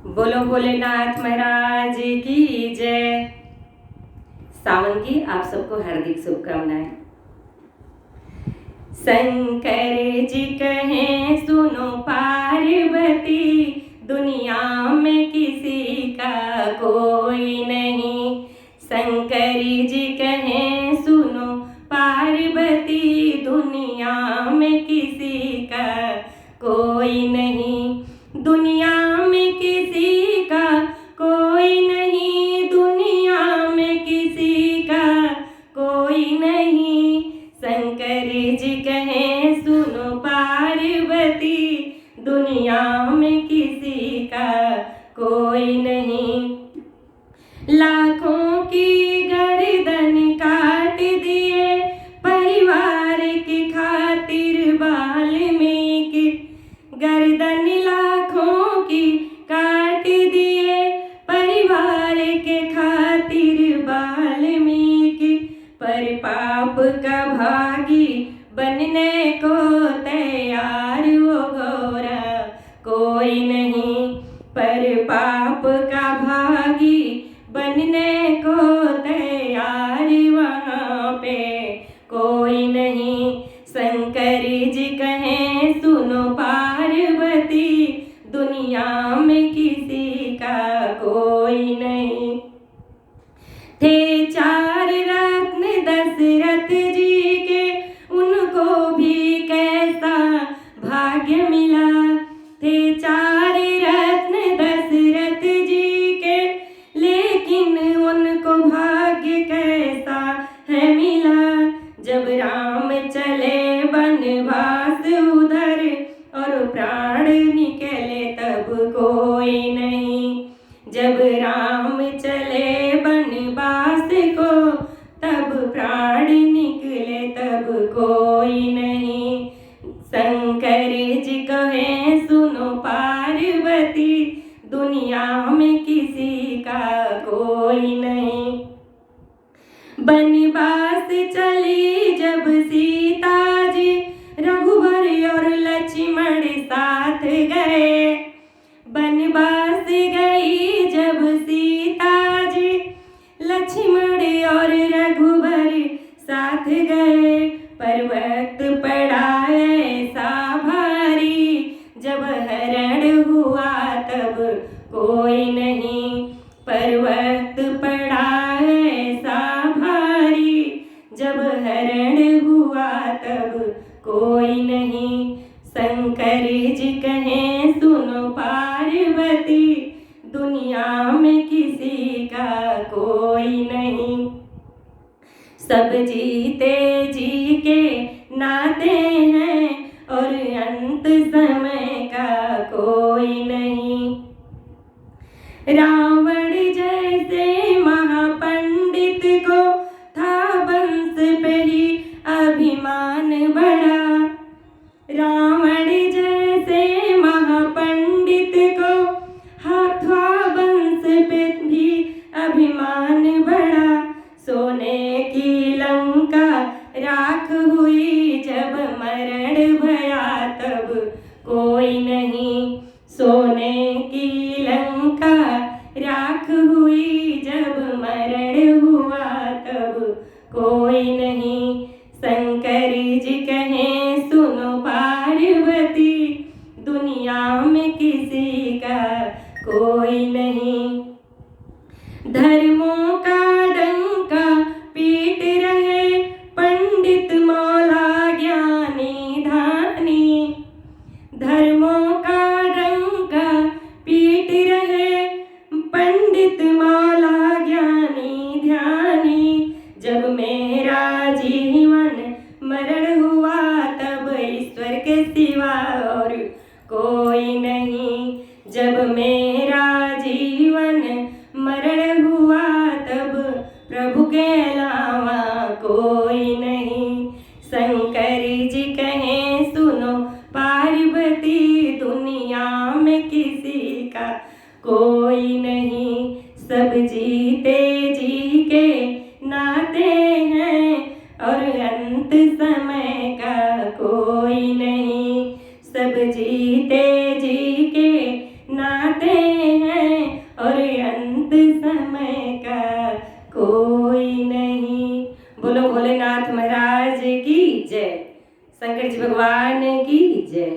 बोलो भोलेनाथ महाराज की जय। सावन की आप सबको हार्दिक शुभकामनाएं। शंकर जी कहें सुनो पार्वती, दुनिया में किसी का कोई नहीं। शंकर जी कहें सुनो पार्वती, दुनिया में किसी का कोई नहीं। दुनिया में किसी का कोई नहीं, दुनिया में किसी का कोई नहीं। शंकर जी कहें सुनो पार्वती, दुनिया में किसी का कोई नहीं। लाखों की गर्दन काट दिए परिवार की खातिर वाल्मीकि, गर्दन लाखों की काट दिए परिवार के खातिर वाल्मीकि। पर पाप का भागी बनने को तैयार वो घोरा कोई नहीं। पर पाप का भागी बनने को तैयार वहाँ पे कोई नहीं। शंकर जी कहें सुनो पार्वती, दुनिया में किसी का कोई नहीं। थे चार रत्न दशरथ जी के, उनको भी कैसा भाग्य मिला। थे चार रत्न दशरथ जी के, लेकिन उनको भाग्य कैसा है मिला। जब राम चले वनवास उधर और प्राण निकले तब कोई नहीं। जब राम चले वनवास को तब प्राण निकले तब कोई नहीं। शंकर जी कहें सुनो पार्वती, दुनिया में किसी का कोई नहीं। वनवास चली जब सीता जी, रघुबर और लक्ष्मण साथ गए। वनवास गई जब सीता जी, लक्ष्मण और रघुबर साथ गए। पर वक्त पड़ा ऐसा भारी, जब हरण हुआ तब कोई नहीं। पर वक्त पड़ा ऐसा भारी, जब हरण हुआ तब कोई नहीं। शंकर जी कहें सुनो पार्वती, दुनिया में किसी का कोई नहीं। सब जीते जी के नाते हैं और अंत समय का कोई नहीं। रावण जैसे महापंडित को था वंश पे ही अभिमान बड़ा। रावण जैसे महापंडित को था वंश पे भी अभिमान बड़ा। सोने की लंका राख हुई जब मरण भया तब कोई नहीं। सोने की लंका राख हुई जब मरण हुआ तब कोई नहीं। शंकर जी कहें सुनो पार्वती, दुनिया में किसी का कोई नहीं। धर्मों का डंका पीट रहे पंडित मौला ज्ञानी धानी। धर्मों का डंका पीट रहे पंडित मौला ज्ञानी ध्यानी। जब मेरा जीवन मरण हुआ तब ईश्वर के सिवा और कोई नहीं। जब मेरा जीवन मरण हुआ तब प्रभु के अलावा कोई नहीं। शंकर जी कहें सुनो पार्वती, दुनिया में किसी का कोई नहीं। सब जीते जी के नाते हैं और अंत समय का कोई नहीं। सब जीते जी के नाते हैं समय का कोई नहीं। बोलो भोलेनाथ महाराज की जय, शंकर जी भगवान की जय।